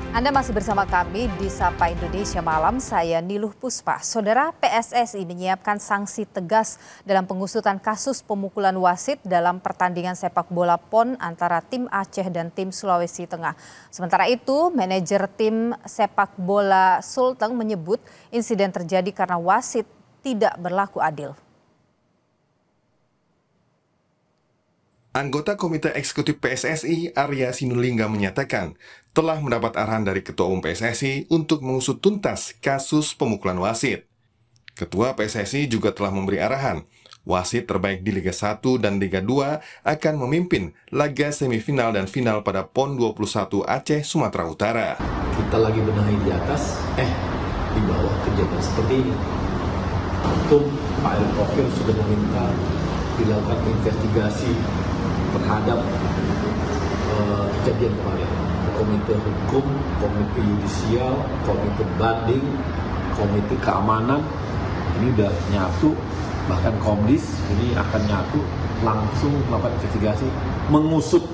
Anda masih bersama kami di Sapa Indonesia Malam, saya Niluh Puspa. Saudara, PSSI menyiapkan sanksi tegas dalam pengusutan kasus pemukulan wasit dalam pertandingan sepak bola PON antara tim Aceh dan tim Sulawesi Tengah. Sementara itu, manajer tim sepak bola Sulteng menyebut insiden terjadi karena wasit tidak berlaku adil. Anggota Komite Eksekutif PSSI, Arya Sinulinga menyatakan telah mendapat arahan dari Ketua Umum PSSI untuk mengusut tuntas kasus pemukulan wasit. Ketua PSSI juga telah memberi arahan, wasit terbaik di Liga 1 dan Liga 2 akan memimpin laga semifinal dan final pada PON 21 Aceh, Sumatera Utara. Kita lagi benahi di atas, di bawah kejadian seperti ini. Pak Erick Thohir sudah meminta dilakukan investigasi terhadap kejadian kemarin. Komite Hukum, Komite Yudisial, Komite Banding, Komite Keamanan, ini udah nyatu, bahkan Komdis ini akan nyatu, langsung melakukan investigasi, mengusut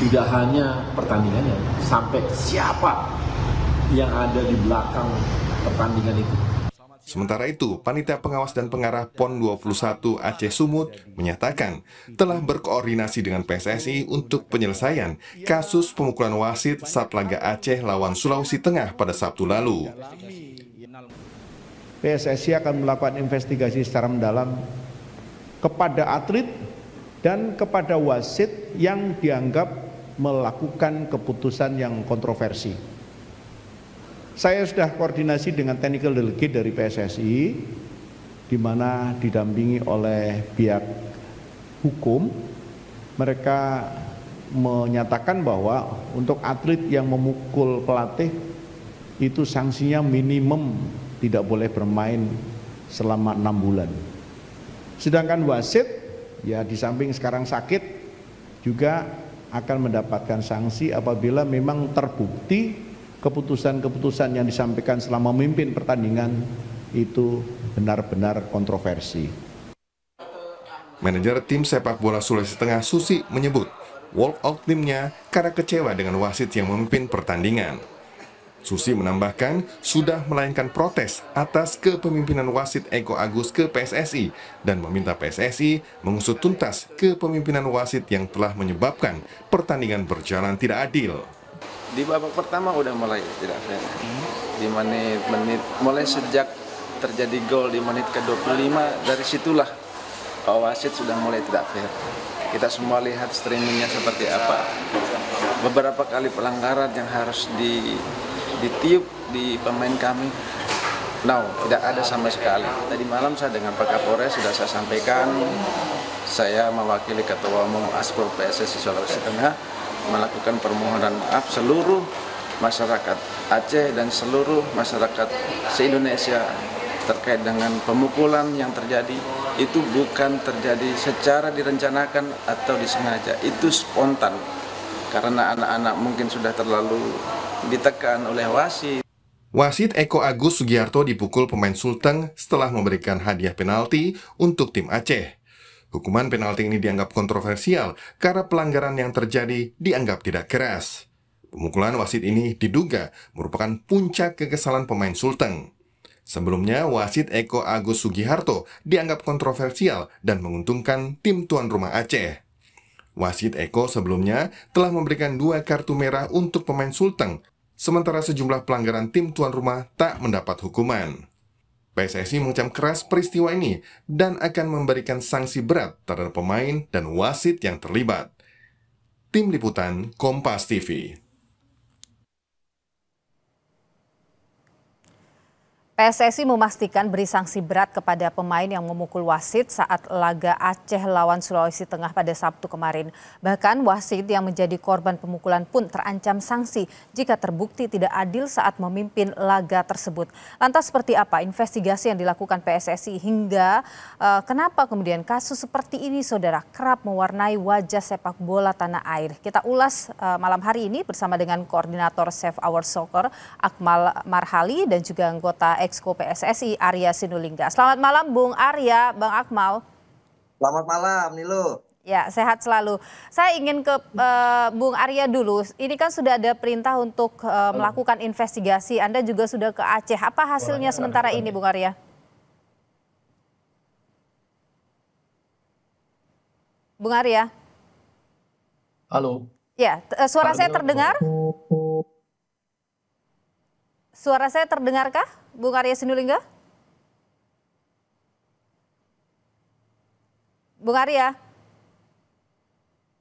tidak hanya pertandingannya, sampai siapa yang ada di belakang pertandingan itu. Sementara itu, Panitia Pengawas dan Pengarah PON 21 Aceh Sumut menyatakan telah berkoordinasi dengan PSSI untuk penyelesaian kasus pemukulan wasit saat laga Aceh lawan Sulawesi Tengah pada Sabtu lalu. PSSI akan melakukan investigasi secara mendalam kepada atlet dan kepada wasit yang dianggap melakukan keputusan yang kontroversi. Saya sudah koordinasi dengan technical delegate dari PSSI, di mana didampingi oleh pihak hukum. Mereka menyatakan bahwa untuk atlet yang memukul pelatih, itu sanksinya minimum tidak boleh bermain selama 6 bulan. Sedangkan wasit, ya di samping sekarang sakit, juga akan mendapatkan sanksi apabila memang terbukti keputusan-keputusan yang disampaikan selama memimpin pertandingan itu benar-benar kontroversi. Manajer tim sepak bola Sulawesi Tengah Susi menyebut walk out timnya karena kecewa dengan wasit yang memimpin pertandingan. Susi menambahkan sudah melayangkan protes atas kepemimpinan wasit Eko Agus ke PSSI dan meminta PSSI mengusut tuntas kepemimpinan wasit yang telah menyebabkan pertandingan berjalan tidak adil. Di babak pertama udah mulai tidak fair. Di menit mulai sejak terjadi gol di menit ke-25, dari situlah wasit sudah mulai tidak fair. Kita semua lihat streamingnya seperti apa. Beberapa kali pelanggaran yang harus ditiup di pemain kami. Tidak ada sama sekali. Tadi malam saya dengan Pak Kapolres sudah saya sampaikan, saya mewakili Ketua Umum Aspro PSSI Sulawesi Tengah melakukan permohonan maaf seluruh masyarakat Aceh dan seluruh masyarakat se-Indonesia terkait dengan pemukulan yang terjadi. Itu bukan terjadi secara direncanakan atau disengaja, itu spontan karena anak-anak mungkin sudah terlalu ditekan oleh wasit. Wasit Eko Agus Sugiharto dipukul pemain Sulteng setelah memberikan hadiah penalti untuk tim Aceh. Hukuman penalti ini dianggap kontroversial karena pelanggaran yang terjadi dianggap tidak keras. Pemukulan wasit ini diduga merupakan puncak kekesalan pemain Sulteng. Sebelumnya, wasit Eko Agus Sugiharto dianggap kontroversial dan menguntungkan tim tuan rumah Aceh. Wasit Eko sebelumnya telah memberikan 2 kartu merah untuk pemain Sulteng, sementara sejumlah pelanggaran tim tuan rumah tak mendapat hukuman. PSSI mengecam keras peristiwa ini dan akan memberikan sanksi berat terhadap pemain dan wasit yang terlibat. Tim Liputan Kompas TV. PSSI memastikan beri sanksi berat kepada pemain yang memukul wasit saat laga Aceh lawan Sulawesi Tengah pada Sabtu kemarin. Bahkan wasit yang menjadi korban pemukulan pun terancam sanksi jika terbukti tidak adil saat memimpin laga tersebut. Lantas seperti apa investigasi yang dilakukan PSSI hingga kenapa kemudian kasus seperti ini, saudara, kerap mewarnai wajah sepak bola tanah air? Kita ulas malam hari ini bersama dengan Koordinator Save Our Soccer Akmal Marhali dan juga anggota Exco PSSI Arya Sinulinga. Selamat malam Bung Arya, Bang Akmal. Selamat malam Nilo. Ya, sehat selalu. Saya ingin ke Bung Arya dulu. Ini kan sudah ada perintah untuk melakukan investigasi. Anda juga sudah ke Aceh. Apa hasilnya sementara ini, Bung Arya? Bung Arya? Halo. Ya, suara saya terdengar? Suara saya terdengarkah, Bung Arya Sinulinga? Bung Arya?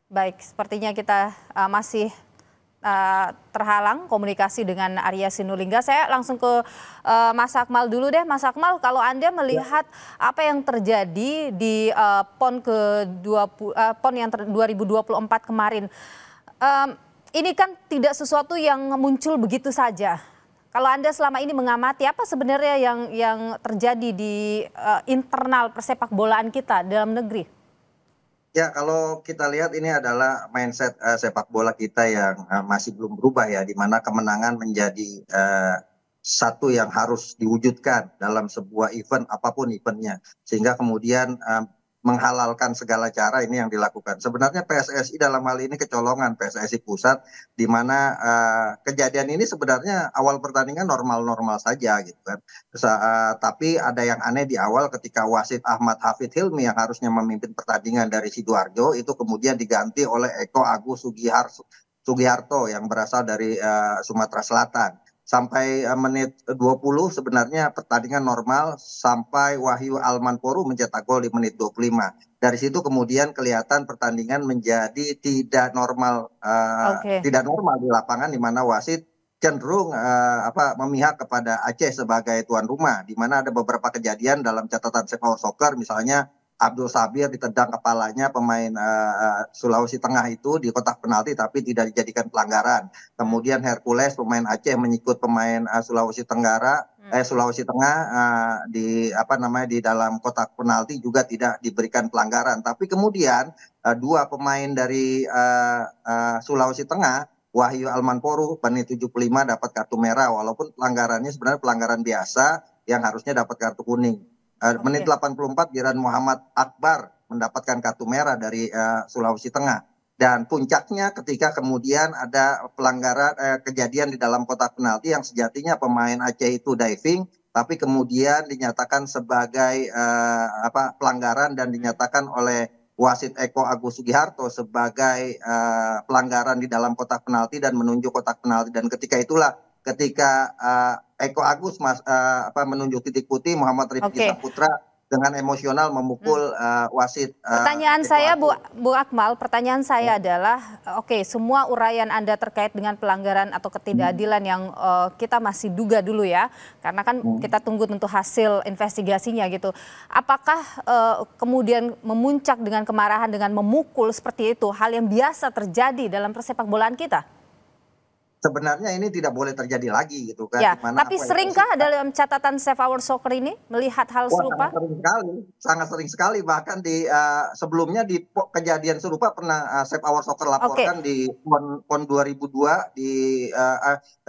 Baik, sepertinya kita masih terhalang komunikasi dengan Arya Sinulinga. Saya langsung ke Mas Akmal dulu deh. Mas Akmal, kalau Anda melihat apa yang terjadi di PON PON yang 2024 kemarin, ini kan tidak sesuatu yang muncul begitu saja. Kalau Anda selama ini mengamati, apa sebenarnya yang terjadi di internal persepak bolaan kita dalam negeri? Ya, kalau kita lihat ini adalah mindset sepak bola kita yang masih belum berubah ya, di mana kemenangan menjadi satu yang harus diwujudkan dalam sebuah event apapun eventnya, sehingga kemudian menghalalkan segala cara ini yang dilakukan. Sebenarnya PSSI dalam hal ini kecolongan, PSSI pusat, di mana kejadian ini sebenarnya awal pertandingan normal-normal saja gitu kan. Tapi ada yang aneh di awal ketika wasit Ahmad Hafid Hilmi yang harusnya memimpin pertandingan dari Sidoarjo itu kemudian diganti oleh Eko Agus Sugiharto yang berasal dari Sumatera Selatan. Sampai menit 20 sebenarnya pertandingan normal sampai Wahyu Almanporu mencetak gol di menit 25. Dari situ kemudian kelihatan pertandingan menjadi tidak normal tidak normal di lapangan, di mana wasit cenderung memihak kepada Aceh sebagai tuan rumah, di mana ada beberapa kejadian dalam catatan Sepak Soccer, misalnya Abdul Sabir ditendang kepalanya pemain Sulawesi Tengah itu di kotak penalti tapi tidak dijadikan pelanggaran. Kemudian Hercules pemain Aceh menyikut pemain Sulawesi Tengah di dalam kotak penalti juga tidak diberikan pelanggaran. Tapi kemudian dua pemain dari Sulawesi Tengah, Wahyu Almanporu menit 75 dapat kartu merah, walaupun pelanggarannya sebenarnya pelanggaran biasa yang harusnya dapat kartu kuning. Menit 84 Giran Muhammad Akbar mendapatkan kartu merah dari Sulawesi Tengah. Dan puncaknya ketika kemudian ada pelanggaran kejadian di dalam kotak penalti yang sejatinya pemain Aceh itu diving, tapi kemudian dinyatakan sebagai pelanggaran dan dinyatakan oleh wasit Eko Agus Sugiharto sebagai pelanggaran di dalam kotak penalti dan menunjuk kotak penalti. Dan ketika itulah Eko Agus menunjuk titik putih, Muhammad Rifki Saputra dengan emosional memukul wasit. Pertanyaan saya Bu Akmal, pertanyaan saya adalah semua uraian Anda terkait dengan pelanggaran atau ketidakadilan yang kita masih duga dulu ya, karena kan kita tunggu tentu hasil investigasinya gitu. Apakah kemudian memuncak dengan kemarahan dengan memukul seperti itu hal yang biasa terjadi dalam persepak bolaan kita? Sebenarnya ini tidak boleh terjadi lagi gitu kan. Ya, tapi seringkah dalam catatan Save Our Soccer ini melihat hal serupa? Sangat sering sekali. Bahkan di sebelumnya di kejadian serupa pernah Save Our Soccer laporkan di PON 2002, di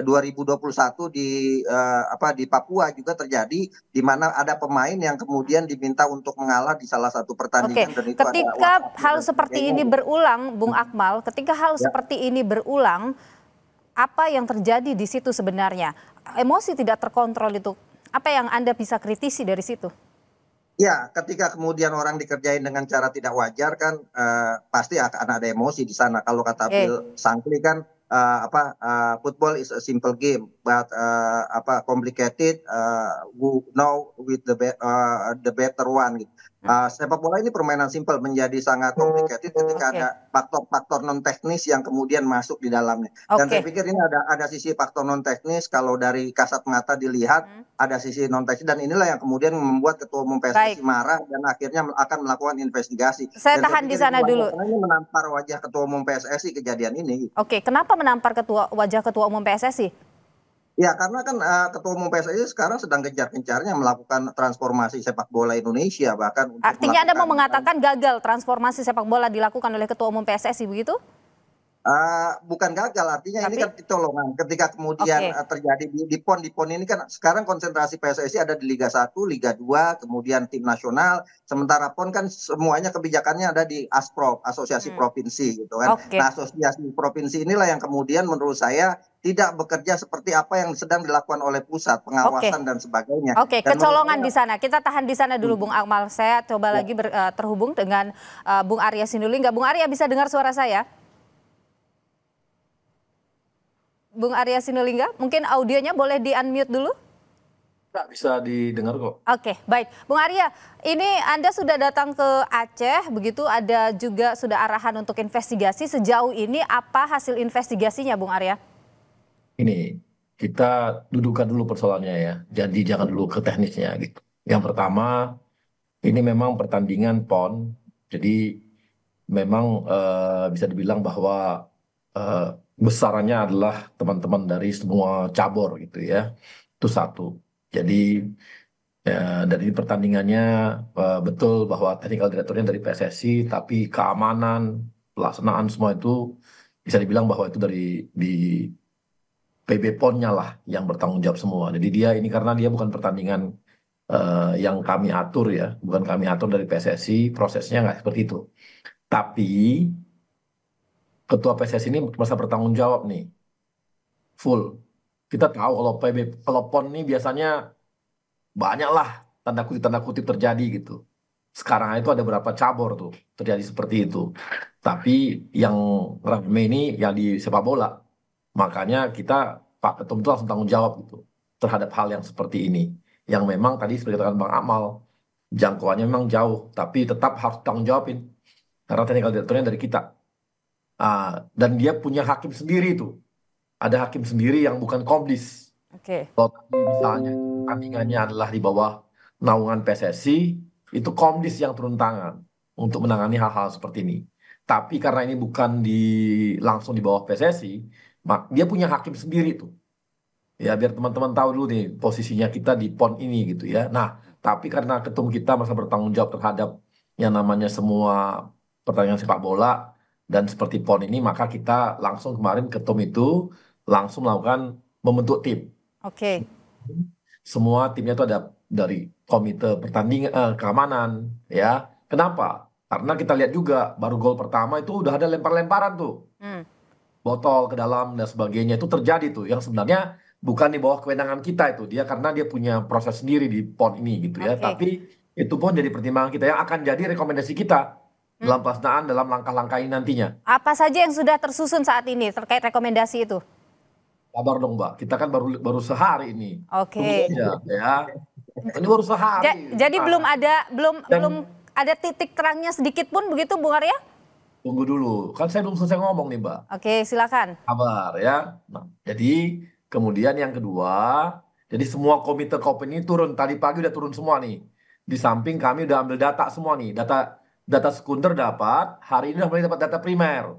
2021 di Papua juga terjadi, di mana ada pemain yang kemudian diminta untuk mengalah di salah satu pertandingan. Dan itu ketika hal seperti ini berulang, Bung Akmal, ketika hal seperti ini berulang, apa yang terjadi di situ sebenarnya? Emosi tidak terkontrol itu, apa yang Anda bisa kritisi dari situ? Ya, ketika kemudian orang dikerjain dengan cara tidak wajar kan pasti akan ada emosi di sana. Kalau kata Bill Shankly kan football is a simple game, but complicated now with the better one. Gitu. Sepak bola ini permainan simpel menjadi sangat complicated ketika ada faktor-faktor non teknis yang kemudian masuk di dalamnya. Dan saya pikir ini ada sisi faktor non teknis, kalau dari kasat mata dilihat ada sisi non teknis, dan inilah yang kemudian membuat Ketua Umum PSSI marah dan akhirnya akan melakukan investigasi. Saya tahan di sana dulu. Ini menampar wajah Ketua Umum PSSI kejadian ini. Kenapa menampar wajah Ketua Umum PSSI? Ya, karena kan Ketua Umum PSSI sekarang sedang gencar-gencarnya melakukan transformasi sepak bola Indonesia, bahkan artinya Anda mau mengatakan gagal transformasi sepak bola dilakukan oleh Ketua Umum PSSI begitu? Bukan gagal, artinya ini Tapi kan kecolongan ketika kemudian oke, terjadi di PON ini kan sekarang konsentrasi PSSI ada di Liga 1, Liga 2, kemudian tim nasional, sementara PON kan semuanya kebijakannya ada di ASPROP, Asosiasi hmm, Provinsi gitu kan. oke, Nah, asosiasi provinsi inilah yang kemudian menurut saya tidak bekerja seperti apa yang sedang dilakukan oleh pusat, oke. pengawasan dan sebagainya. Oke, Dan menurut kecolongan saya di sana. Kita tahan di sana dulu, Bung Akmal. Saya coba ya, lagi terhubung dengan Bung Arya Sinulinga. Bung Arya bisa dengar suara saya? Bung Arya Sinulinga, mungkin audionya boleh di-unmute dulu? Nggak bisa didengar kok. Oke, baik. Bung Arya, ini Anda sudah datang ke Aceh, begitu ada juga sudah arahan untuk investigasi. Sejauh ini apa hasil investigasinya, Bung Arya? Ini kita dudukkan dulu persoalannya ya. Jadi jangan dulu ke teknisnya gitu. Yang pertama, ini memang pertandingan PON. Jadi memang bisa dibilang bahwa eh, besarannya adalah teman-teman dari semua cabur gitu ya. Itu satu. Jadi dan ini pertandingannya betul bahwa technical directornya dari PSSI, tapi keamanan, pelaksanaan semua itu bisa dibilang bahwa itu dari di PB PON-nya lah yang bertanggung jawab semua. Jadi dia ini karena dia bukan pertandingan yang kami atur ya, bukan kami atur dari PSSI, prosesnya nggak seperti itu. Tapi ketua PSSI ini merasa bertanggung jawab nih, full. Kita tahu kalau PB, kalau PON ini biasanya banyak lah tanda kutip terjadi gitu. Sekarang itu ada berapa cabur tuh terjadi seperti itu. Tapi yang rame ini yang di sepak bola. Makanya kita Pak Ketum itu langsung tanggung jawab gitu terhadap hal yang seperti ini. Yang memang tadi seperti katakan Bang Amal, jangkauannya memang jauh, tapi tetap harus tanggung jawabin. Karena teknikal direkturnya dari kita. Dan dia punya hakim sendiri tuh. Ada hakim sendiri yang bukan komdis. Oke, Kalau tadi misalnya pertandingannya adalah di bawah naungan PSSI, itu komdis yang turun tangan untuk menangani hal-hal seperti ini. Tapi karena ini bukan langsung di bawah PSSI, dia punya hakim sendiri tuh. Ya biar teman-teman tahu dulu nih posisinya kita di PON ini gitu ya. Nah, tapi karena ketum kita masa bertanggung jawab terhadap yang namanya semua pertandingan sepak bola dan seperti PON ini, maka kita langsung kemarin ketum itu langsung melakukan membentuk tim. oke, Semua timnya itu ada dari komite pertandingan keamanan ya. Kenapa? Karena kita lihat juga baru gol pertama itu udah ada lempar-lemparan tuh, hmm, botol ke dalam dan sebagainya itu terjadi tuh yang sebenarnya bukan di bawah kewenangan kita itu dia karena dia punya proses sendiri di PON ini gitu ya. oke. Tapi itu pun jadi pertimbangan kita yang akan jadi rekomendasi kita dalam pelaksanaan dalam langkah-langkah ini nantinya. Apa saja yang sudah tersusun saat ini terkait rekomendasi itu? Sabar dong Mbak, kita kan baru baru sehari ini. Tunggu Oke. aja ya. Ini baru sehari. Jadi belum Dan ada titik terangnya sedikit pun begitu, Bung Arya? tunggu dulu, kan saya belum selesai ngomong nih Mbak. Oke, silakan. Sabar ya. Nah, jadi kemudian yang kedua, jadi semua komite KOP ini turun. Tadi pagi udah turun semua nih. Di samping kami udah ambil data semua nih. Data sekunder dapat, hari ini udah mulai dapat data primer.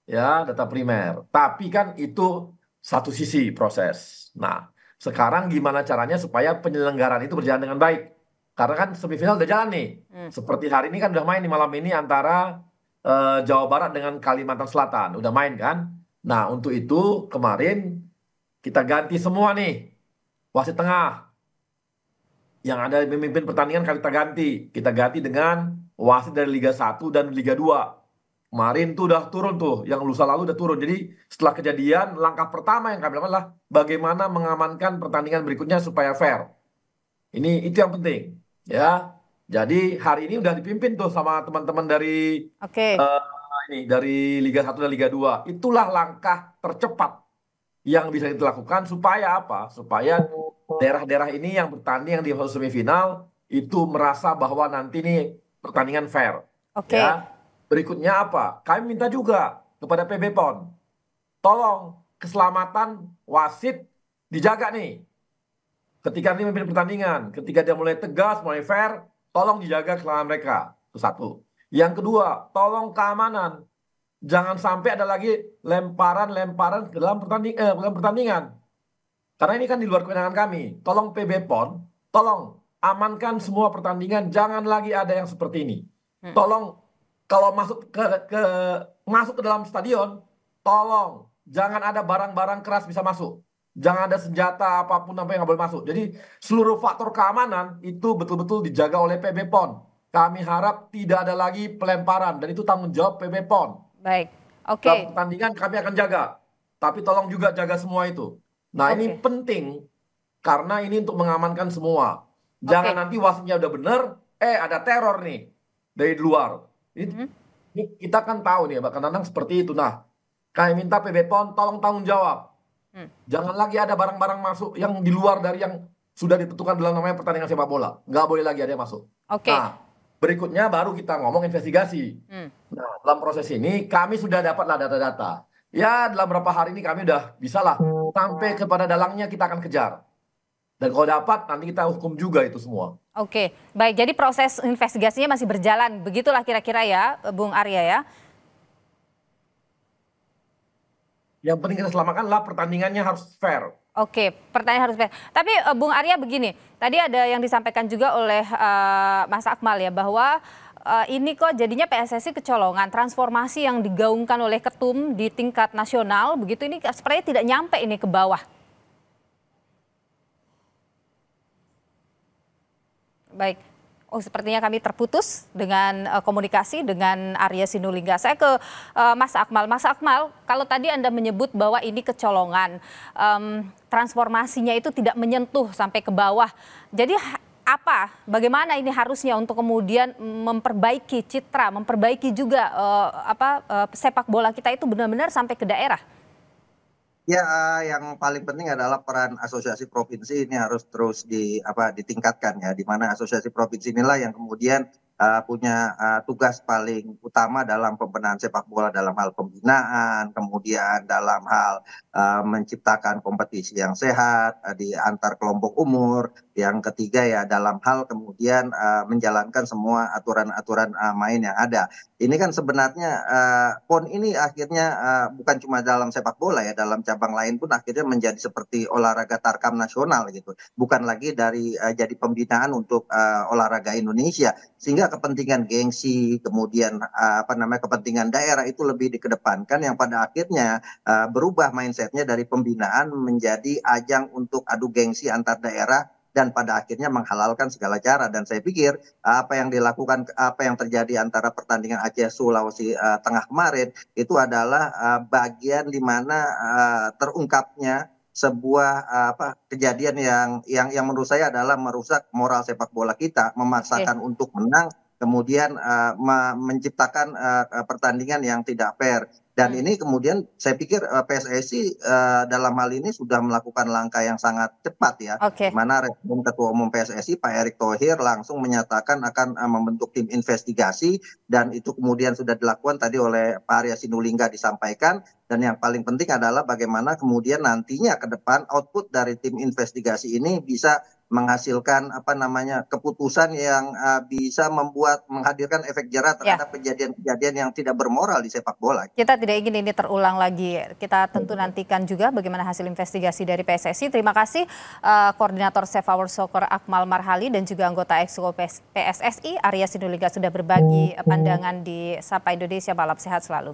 Ya, data primer. Tapi kan itu satu sisi proses. Nah, sekarang gimana caranya supaya penyelenggaraan itu berjalan dengan baik? Karena kan semifinal udah jalan nih. Seperti hari ini kan udah main nih malam ini antara Jawa Barat dengan Kalimantan Selatan. Udah main kan? Nah, untuk itu kemarin kita ganti semua nih. Wasit tengah yang ada memimpin pertandingan kita ganti. Kita ganti dengan wasit dari Liga 1 dan Liga 2. Kemarin tuh udah turun tuh, yang lusa lalu udah turun. Jadi setelah kejadian, langkah pertama yang kami lakukan adalah bagaimana mengamankan pertandingan berikutnya supaya fair. Itu yang penting, ya. Jadi hari ini udah dipimpin tuh sama teman-teman dari Oke, dari Liga 1 dan Liga 2. Itulah langkah tercepat yang bisa kita lakukan supaya apa? Supaya daerah-daerah ini yang bertanding yang di fase semifinal itu merasa bahwa nanti ini pertandingan fair. oke, Ya. Berikutnya apa? Kami minta juga kepada PB PON, tolong keselamatan wasit dijaga nih. Ketika nanti memimpin pertandingan, ketika dia mulai tegas, mulai fair, tolong dijaga keselamatan mereka. Itu satu. Yang kedua, tolong keamanan. Jangan sampai ada lagi lemparan-lemparan ke dalam pertandingan. Karena ini kan di luar kewenangan kami. Tolong PB PON, tolong amankan semua pertandingan, jangan lagi ada yang seperti ini. Tolong kalau masuk ke dalam stadion, tolong jangan ada barang-barang keras bisa masuk. Jangan ada senjata apapun apa yang nggak boleh masuk. Jadi seluruh faktor keamanan itu betul-betul dijaga oleh PB PON. Kami harap tidak ada lagi pelemparan dan itu tanggung jawab PB PON. Baik, oke. Dalam pertandingan kami akan jaga, tapi tolong juga jaga semua itu. Nah ini penting karena ini untuk mengamankan semua. Jangan nanti wasitnya udah bener, ada teror nih dari luar. Ini kita kan tahu nih, kadang-kadang seperti itu. Nah, kami minta PB PON tolong tanggung jawab. Jangan lagi ada barang-barang masuk yang di luar dari yang sudah ditentukan dalam namanya pertandingan sepak bola. Nggak boleh lagi ada yang masuk. Nah, berikutnya baru kita ngomong investigasi. Nah, dalam proses ini kami sudah dapatlah data-data. Ya, dalam beberapa hari ini kami udah bisa lah sampai kepada dalangnya kita akan kejar. Dan kalau dapat nanti kita hukum juga itu semua. Oke, baik. Jadi proses investigasinya masih berjalan. Begitulah kira-kira ya, Bung Arya ya. Yang penting kita selamatkanlah pertandingannya harus fair. Oke, pertanyaan harus fair. Tapi Bung Arya begini, tadi ada yang disampaikan juga oleh Mas Akmal ya, bahwa ini kok jadinya PSSI kecolongan, transformasi yang digaungkan oleh ketum di tingkat nasional, begitu ini sepertinya tidak nyampe ini ke bawah. Baik. Oh, sepertinya kami terputus dengan komunikasi dengan Arya Sinulinga. Saya ke Mas Akmal. Mas Akmal, kalau tadi Anda menyebut bahwa ini kecolongan, transformasinya itu tidak menyentuh sampai ke bawah. Jadi apa, bagaimana ini harusnya untuk kemudian memperbaiki citra, memperbaiki juga sepak bola kita itu benar-benar sampai ke daerah? Ya, yang paling penting adalah peran asosiasi provinsi ini harus terus ditingkatkan ya, di mana asosiasi provinsi inilah yang kemudian punya tugas paling utama dalam pembenahan sepak bola dalam hal pembinaan, kemudian dalam hal menciptakan kompetisi yang sehat di antar kelompok umur. Yang ketiga ya dalam hal kemudian menjalankan semua aturan-aturan main yang ada. Ini kan sebenarnya PON ini akhirnya bukan cuma dalam sepak bola ya, dalam cabang lain pun akhirnya menjadi seperti olahraga tarkam nasional gitu. Bukan lagi dari jadi pembinaan untuk olahraga Indonesia, sehingga kepentingan gengsi, kemudian kepentingan daerah itu lebih dikedepankan, yang pada akhirnya berubah mindsetnya dari pembinaan menjadi ajang untuk adu gengsi antar daerah dan pada akhirnya menghalalkan segala cara. Dan saya pikir apa yang dilakukan, apa yang terjadi antara pertandingan Aceh Sulawesi Tengah kemarin itu adalah bagian di mana terungkapnya sebuah kejadian yang menurut saya adalah merusak moral sepak bola kita, memaksakan untuk menang, kemudian menciptakan pertandingan yang tidak fair. Dan ini kemudian saya pikir PSSI dalam hal ini sudah melakukan langkah yang sangat cepat ya. Di mana Respon Ketua Umum PSSI Pak Erick Thohir langsung menyatakan akan membentuk tim investigasi, dan itu kemudian sudah dilakukan tadi oleh Pak Arya Sinulinga disampaikan. Dan yang paling penting adalah bagaimana kemudian nantinya ke depan output dari tim investigasi ini bisa menghasilkan keputusan yang bisa menghadirkan efek jerah terhadap kejadian-kejadian yang tidak bermoral di sepak bola. Kita tidak ingin ini terulang lagi. Kita tentu nantikan juga bagaimana hasil investigasi dari PSSI. Terima kasih Koordinator Save Our Soccer Akmal Marhali dan juga anggota Exco PSSI Arya Sinulinga sudah berbagi pandangan di Sapa Indonesia. Malam sehat selalu.